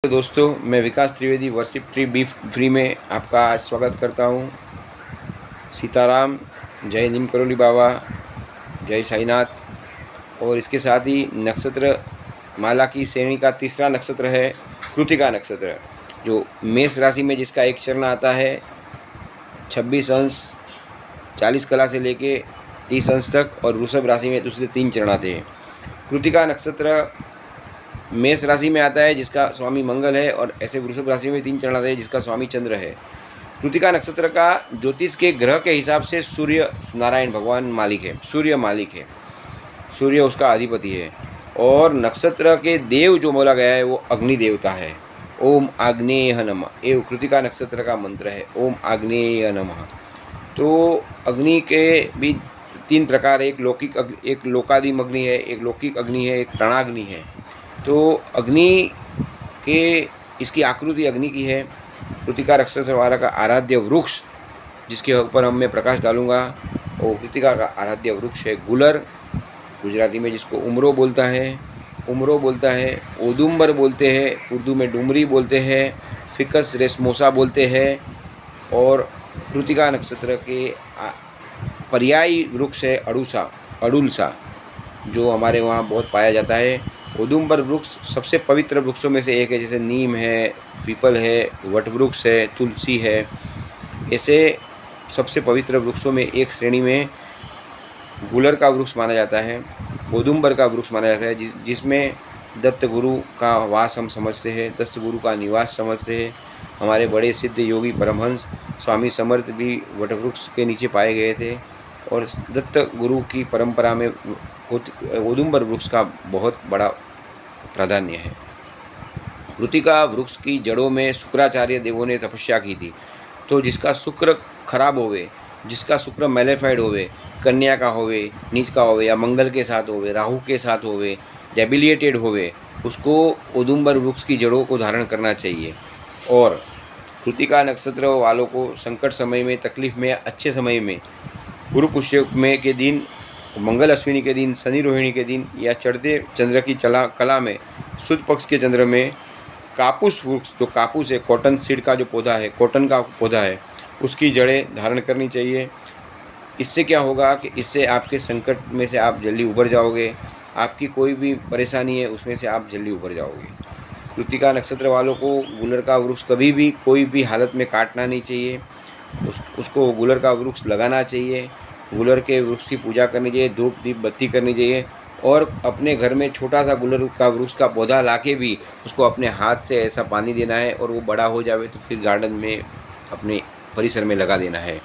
दोस्तों, मैं विकास त्रिवेदी वर्शिप ट्री बीफ फ्री में आपका स्वागत करता हूँ। सीताराम, जय नीम करोली बाबा, जय साईनाथ। और इसके साथ ही नक्षत्र माला की श्रेणी का तीसरा नक्षत्र है कृतिका नक्षत्र, जो मेष राशि में जिसका एक चरण आता है 26 अंश 40 कला से लेके 30 अंश तक, और वृषभ राशि में दूसरे 3 चरण आते हैं। कृतिका नक्षत्र मेष राशि में आता है जिसका स्वामी मंगल है, और ऐसे वृषभ राशि में 3 चरण आते हैं जिसका स्वामी चंद्र है। कृतिका नक्षत्र का ज्योतिष के ग्रह के हिसाब से सूर्य नारायण भगवान मालिक है, सूर्य मालिक है, सूर्य उसका अधिपति है। और नक्षत्र के देव जो बोला गया है वो अग्नि देवता है। ओम आग्नेय नमः, ये कृतिका नक्षत्र का मंत्र है, ओम आग्नेय नमः। तो अग्नि के भी 3 प्रकार, एक लोकादिम अग्नि है, एक लौकिक अग्नि है, एक प्राणाग्नि है। तो अग्नि के इसकी आकृति अग्नि की है। कृतिका नक्षत्र वाला का आराध्य वृक्ष जिसके ऊपर मैं प्रकाश डालूंगा वो कृतिका का आराध्य वृक्ष है गुलर, गुजराती में जिसको उमरो बोलता है, ओदुम्बर बोलते हैं, उर्दू में डुमरी बोलते हैं, फिकस रेसमोसा बोलते हैं। और कृतिका नक्षत्र के पर्यायी वृक्ष है अड़ुलसा, जो हमारे वहाँ बहुत पाया जाता है। औदुंबर वृक्ष सबसे पवित्र वृक्षों में से एक है, जैसे नीम है, पीपल है, वट वृक्ष है, तुलसी है। ऐसे सबसे पवित्र वृक्षों में एक श्रेणी में गुलर का वृक्ष माना जाता है, औदुंबर का वृक्ष माना जाता है, जिसमें दत्त गुरु का वास हम समझते हैं, दत्त गुरु का निवास समझते हैं। हमारे बड़े सिद्ध योगी परमहंस स्वामी समर्थ भी वट वृक्ष के नीचे पाए गए थे, और दत्त गुरु की परंपरा में औदुंबर वृक्ष का बहुत बड़ा प्राधान्य है। कृतिका वृक्ष की जड़ों में शुक्राचार्य देवों ने तपस्या की थी। तो जिसका शुक्र खराब होवे, जिसका शुक्र मैलेफाइड होवे, कन्या का होवे, नीच का होवे, या मंगल के साथ होवे, राहु के साथ होवे, डेबिलिएटेड होवे, उसको औदुंबर वृक्ष की जड़ों को धारण करना चाहिए। और कृतिका नक्षत्र वालों को संकट समय में, तकलीफ में, अच्छे समय में, गुरु पुष्य में के दिन, मंगल अश्विनी के दिन, शनि रोहिणी के दिन, या चढ़ते चंद्र की कला में शुद्ध पक्ष के चंद्र में कापूस वृक्ष, जो कापूस है, कॉटन सीड का जो पौधा है, कॉटन का पौधा है, उसकी जड़ें धारण करनी चाहिए। इससे क्या होगा कि इससे आपके संकट में से आप जल्दी उभर जाओगे, आपकी कोई भी परेशानी है उसमें से आप जल्दी उभर जाओगे। कृतिका नक्षत्र वालों को गुलर का वृक्ष कभी भी कोई भी हालत में काटना नहीं चाहिए, उसको गुलर का वृक्ष लगाना चाहिए, गुलर के वृक्ष की पूजा करनी चाहिए, धूप दीप बत्ती करनी चाहिए। और अपने घर में छोटा सा गुलर का वृक्ष का पौधा लाके भी उसको अपने हाथ से ऐसा पानी देना है, और वो बड़ा हो जावे तो फिर गार्डन में अपने परिसर में लगा देना है।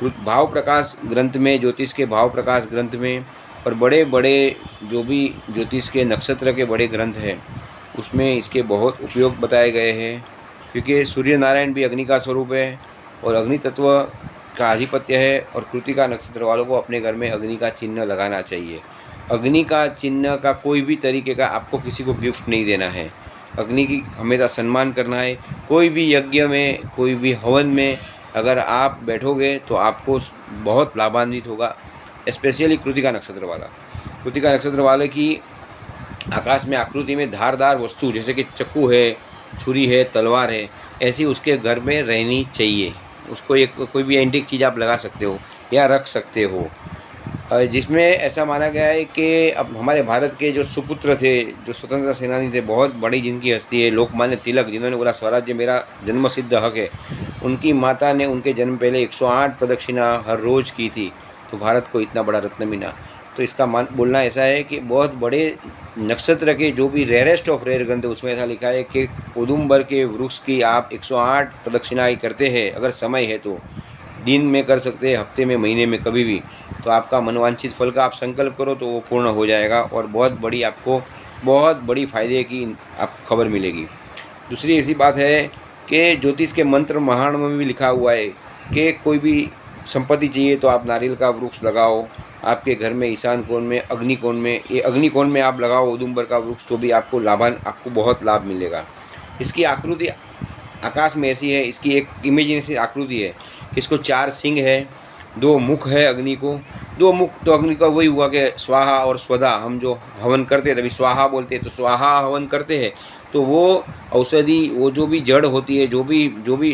भाव प्रकाश ग्रंथ में, ज्योतिष के भाव प्रकाश ग्रंथ में, और बड़े बड़े जो भी ज्योतिष के नक्षत्र के बड़े ग्रंथ हैं उसमें इसके बहुत उपयोग बताए गए हैं। क्योंकि सूर्य नारायण भी अग्नि का स्वरूप है और अग्नि तत्व का आधिपत्य है, और कृतिका नक्षत्र वालों को अपने घर में अग्नि का चिन्ह लगाना चाहिए। अग्नि का चिन्ह का कोई भी तरीके का आपको किसी को गिफ्ट नहीं देना है, अग्नि की हमेशा सम्मान करना है। कोई भी यज्ञ में, कोई भी हवन में अगर आप बैठोगे तो आपको बहुत लाभान्वित होगा, स्पेशली कृतिका नक्षत्र वाला। कृतिका नक्षत्र वाले की आकाश में आकृति में धारदार वस्तु, जैसे कि चाकू है, छुरी है, तलवार है, ऐसी उसके घर में रहनी चाहिए। उसको एक कोई भी एंटीक चीज़ आप लगा सकते हो या रख सकते हो। जिसमें ऐसा माना गया है कि अब हमारे भारत के जो सुपुत्र थे, जो स्वतंत्रता सेनानी थे, बहुत बड़ी जिनकी हस्ती है, लोकमान्य तिलक, जिन्होंने बोला स्वराज्य मेरा जन्मसिद्ध हक है, उनकी माता ने उनके जन्म पहले 108 प्रदक्षिणा हर रोज़ की थी। तो भारत को इतना बड़ा रत्न मिला। तो इसका बोलना ऐसा है कि बहुत बड़े नक्षत्र के जो भी रेयरेस्ट ऑफ रेयर ग्रंथ, उसमें ऐसा लिखा है कि औदुंबर के वृक्ष की आप 108 प्रदक्षिणाएँ करते हैं, अगर समय है तो दिन में कर सकते हैं, हफ्ते में, महीने में, कभी भी, तो आपका मनवांछित फल का आप संकल्प करो तो वो पूर्ण हो जाएगा, और आपको बहुत बड़ी फ़ायदे की आपको खबर मिलेगी। दूसरी ऐसी बात है कि ज्योतिष के मंत्र महान में भी लिखा हुआ है कि कोई भी संपत्ति चाहिए तो आप नारियल का वृक्ष लगाओ आपके घर में, ईशान कोण में, अग्निकोण में। ये अग्निकोण में आप लगाओ औदुंबर का वृक्ष, तो भी आपको बहुत लाभ मिलेगा। इसकी आकृति आकाश में ऐसी है, इसकी एक इमेजिनेशन आकृति है कि इसको 4 सिंह है, 2 मुख है अग्नि को। 2 मुख तो अग्नि का वही हुआ कि स्वाहा और स्वधा, हम जो हवन करते हैं तभी स्वाहा बोलते हैं, तो स्वाहा हवन करते हैं, तो वो औषधि, वो जो भी जड़ होती है, जो भी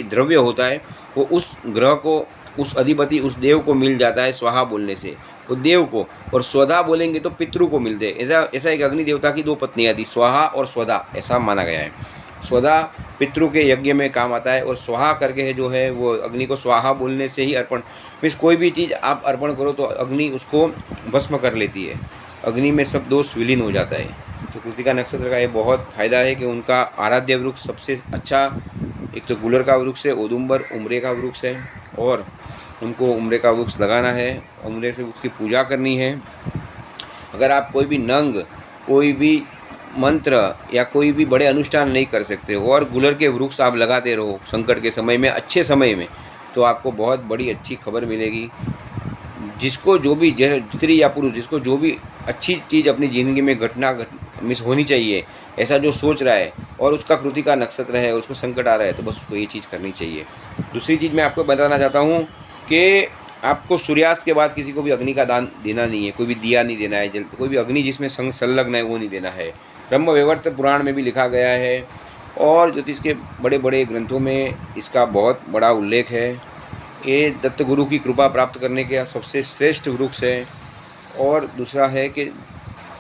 द्रव्य होता है, वो उस ग्रह को, उस अधिपति, उस देव को मिल जाता है स्वाहा बोलने से, वो देव को। और स्वधा बोलेंगे तो पितृ को मिलते हैं। ऐसा ऐसा एक अग्नि देवता की दो पत्नियाँ थी, स्वाहा और स्वधा, ऐसा माना गया है। स्वधा पितृ के यज्ञ में काम आता है, और स्वाहा करके है जो है वो अग्नि को स्वाहा बोलने से ही अर्पण, मीन्स कोई भी चीज़ आप अर्पण करो तो अग्नि उसको भस्म कर लेती है, अग्नि में सब दोष विलीन हो जाता है। तो कृतिका नक्षत्र का ये बहुत फायदा है कि उनका आराध्य वृक्ष सबसे अच्छा, एक तो गुलर का वृक्ष है, औदुंबर उम्रे का वृक्ष है, और उनको उम्रे का वृक्ष लगाना है, उम्रे से उसकी पूजा करनी है। अगर आप कोई भी नंग, कोई भी मंत्र या कोई भी बड़े अनुष्ठान नहीं कर सकते हो और गुलर के वृक्ष आप लगाते रहो संकट के समय में, अच्छे समय में, तो आपको बहुत बड़ी अच्छी खबर मिलेगी। जिसको जो भी, जैसे स्त्री या पुरुष, जिसको जो भी अच्छी चीज़ अपनी ज़िंदगी में मिस होनी चाहिए, ऐसा जो सोच रहा है और उसका कृतिका नक्षत्र है, उसको संकट आ रहा है, तो बस उसको ये चीज़ करनी चाहिए। दूसरी चीज़ मैं आपको बताना चाहता हूँ कि आपको सूर्यास्त के बाद किसी को भी अग्नि का दान देना नहीं है, कोई भी दिया नहीं देना है, जल कोई भी अग्नि जिसमें संलग्न है वो नहीं देना है। ब्रह्म वैवर्त पुराण में भी लिखा गया है, और ज्योतिष के बड़े बड़े ग्रंथों में इसका बहुत बड़ा उल्लेख है। ये दत्त गुरु की कृपा प्राप्त करने का सबसे श्रेष्ठ वृक्ष है। और दूसरा है कि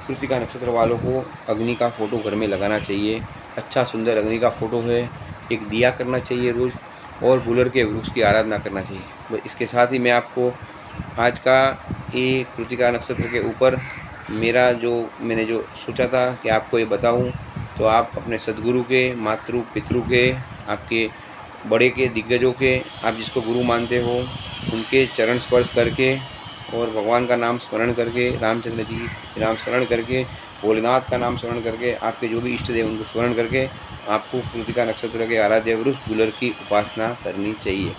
कृतिका नक्षत्र वालों को अग्नि का फ़ोटो घर में लगाना चाहिए, अच्छा सुंदर अग्नि का फ़ोटो है, एक दिया करना चाहिए रोज़, और गुलर के वृक्ष की आराधना करना चाहिए। तो इसके साथ ही मैं आपको आज का ये कृतिका नक्षत्र के ऊपर मेरा जो मैंने जो सोचा था कि आपको ये बताऊं, तो आप अपने सद्गुरु के, मातृ पितृ के, आपके बड़े के, दिग्गजों के, आप जिसको गुरु मानते हो, उनके चरण स्पर्श करके और भगवान का नाम स्मरण करके, रामचंद्र जी की नाम स्मरण करके, भोलेनाथ का नाम स्मरण करके, आपके जो भी इष्ट देव उनको स्मरण करके आपको कृतिका नक्षत्र के आराध्य वृक्ष गुलर की उपासना करनी चाहिए।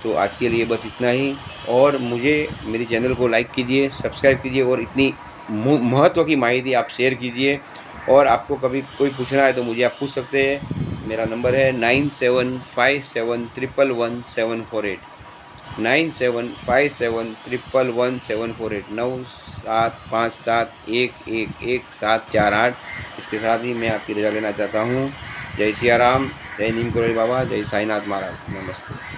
तो आज के लिए बस इतना ही, और मुझे मेरी चैनल को लाइक कीजिए, सब्सक्राइब कीजिए, और इतनी महत्व की माहिती आप शेयर कीजिए। और आपको कभी कोई पूछना है तो मुझे आप पूछ सकते हैं। मेरा नंबर है 9757111748, 9757111748, 9757111748। इसके साथ ही मैं आपकी रजा लेना चाहता हूँ। जय सिया राम, जय नीम करोली बाबा, जय साईनाथ महाराज, नमस्ते।